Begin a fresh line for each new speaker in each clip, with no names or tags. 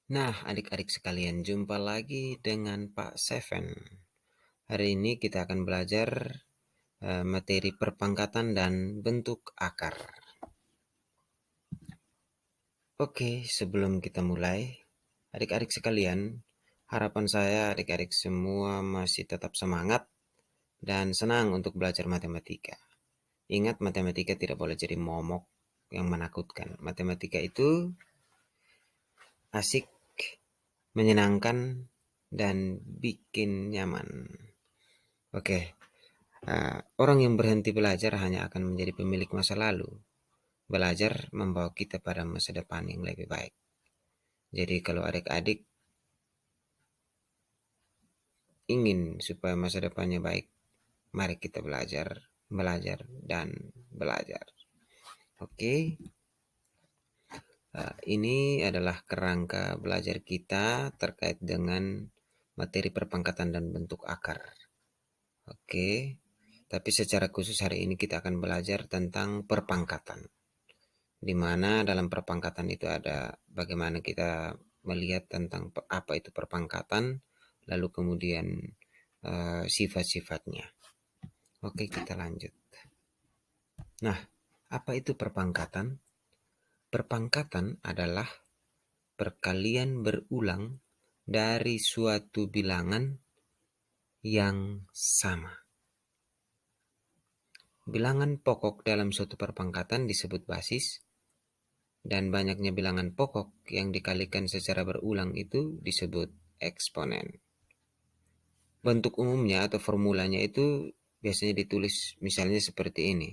Nah, adik-adik sekalian, jumpa lagi dengan Pak Seven. Hari ini kita akan belajar materi perpangkatan dan bentuk akar. Oke, sebelum kita mulai, adik-adik sekalian, harapan saya adik-adik semua masih tetap semangat dan senang untuk belajar matematika. Ingat, matematika tidak boleh jadi momok yang menakutkan. Matematika itu asik, menyenangkan, dan bikin nyaman. Oke, orang yang berhenti belajar hanya akan menjadi pemilik masa lalu. Belajar membawa kita pada masa depan yang lebih baik. Jadi kalau adik-adik ingin supaya masa depannya baik, mari kita belajar, belajar, dan belajar. Oke, ini adalah kerangka belajar kita terkait dengan materi perpangkatan dan bentuk akar. Oke, tapi secara khusus hari ini kita akan belajar tentang perpangkatan. Di mana dalam perpangkatan itu ada bagaimana kita melihat tentang apa itu perpangkatan, lalu kemudian sifat-sifatnya. Oke, kita lanjut. Nah, apa itu perpangkatan? Perpangkatan adalah perkalian berulang dari suatu bilangan yang sama. Bilangan pokok dalam suatu perpangkatan disebut basis, dan banyaknya bilangan pokok yang dikalikan secara berulang itu disebut eksponen. Bentuk umumnya atau formulanya itu biasanya ditulis misalnya seperti ini.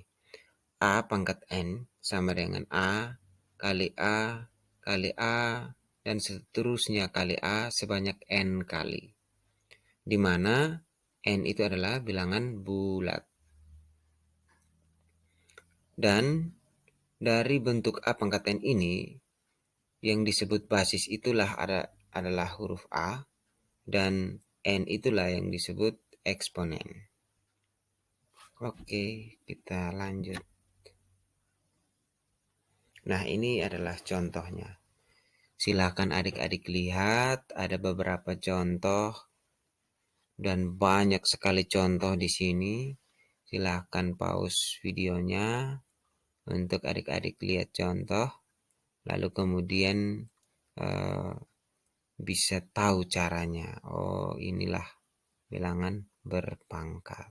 A pangkat N sama dengan A kali A kali A dan seterusnya kali A sebanyak N kali. Di mana N itu adalah bilangan bulat. Dan dari bentuk A pangkat N ini yang disebut basis itulah adalah huruf A, dan N itulah yang disebut eksponen. Oke, kita lanjut. Nah, ini adalah contohnya. Silakan adik-adik lihat, ada beberapa contoh dan banyak sekali contoh di sini. Silakan pause videonya untuk adik-adik lihat contoh, lalu kemudian bisa tahu caranya. Oh, inilah bilangan berpangkat.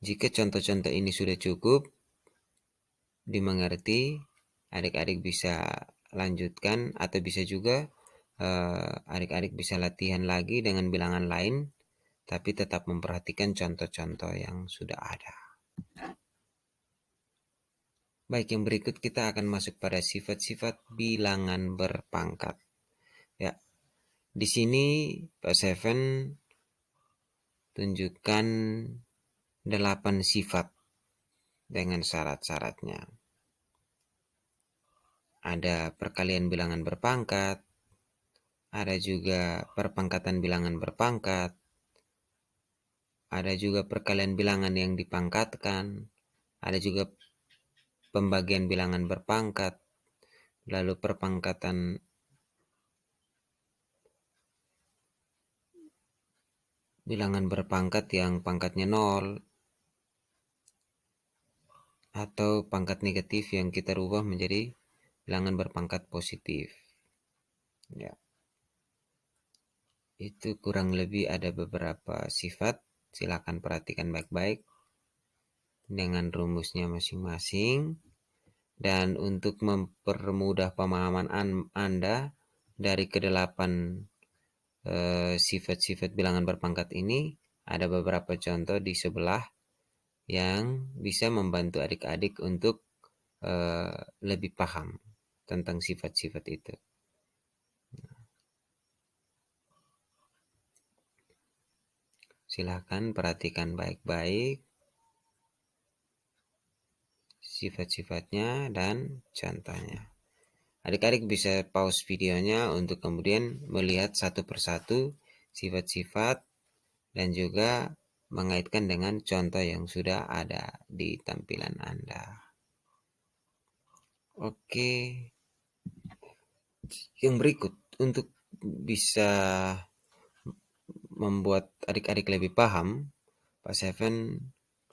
Jika contoh-contoh ini sudah cukup dimengerti, adik-adik bisa lanjutkan atau bisa juga adik-adik bisa latihan lagi dengan bilangan lain, tapi tetap memperhatikan contoh-contoh yang sudah ada. Baik, yang berikut kita akan masuk pada sifat-sifat bilangan berpangkat. Ya, di sini Pak Seven tunjukkan 8 sifat dengan syarat-syaratnya. Ada perkalian bilangan berpangkat, ada juga perpangkatan bilangan berpangkat, ada juga perkalian bilangan yang dipangkatkan, ada juga pembagian bilangan berpangkat, lalu perpangkatan bilangan berpangkat yang pangkatnya 0, atau pangkat negatif yang kita rubah menjadi bilangan berpangkat positif. Ya. Itu kurang lebih ada beberapa sifat, silakan perhatikan baik-baik dengan rumusnya masing-masing. Dan untuk mempermudah pemahaman Anda dari kedelapan sifat-sifat bilangan berpangkat ini, ada beberapa contoh di sebelah yang bisa membantu adik-adik untuk lebih paham tentang sifat-sifat itu. Silakan perhatikan baik-baik sifat-sifatnya dan contohnya. Adik-adik bisa pause videonya untuk kemudian melihat satu persatu sifat-sifat dan juga mengaitkan dengan contoh yang sudah ada di tampilan Anda. Oke, Yang berikut, untuk bisa membuat adik-adik lebih paham, Pak Seven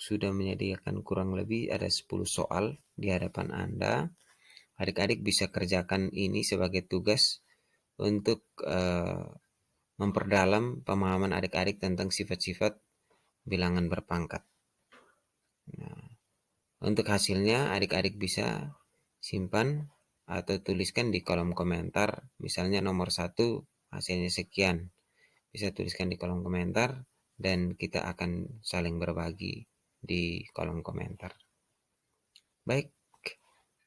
sudah menyediakan kurang lebih ada 10 soal di hadapan Anda. Adik-adik bisa kerjakan ini sebagai tugas untuk memperdalam pemahaman adik-adik tentang sifat-sifat bilangan berpangkat. Nah, untuk hasilnya adik-adik bisa simpan atau tuliskan di kolom komentar. Misalnya nomor 1 hasilnya sekian. Bisa tuliskan di kolom komentar dan kita akan saling berbagi di kolom komentar. Baik,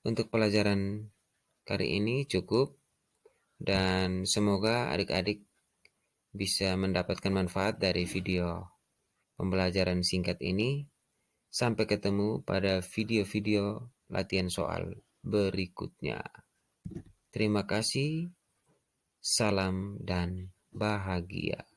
untuk pelajaran kali ini cukup dan semoga adik-adik bisa mendapatkan manfaat dari video pembelajaran singkat ini. Sampai ketemu pada video-video latihan soal berikutnya. Terima kasih, salam dan bahagia.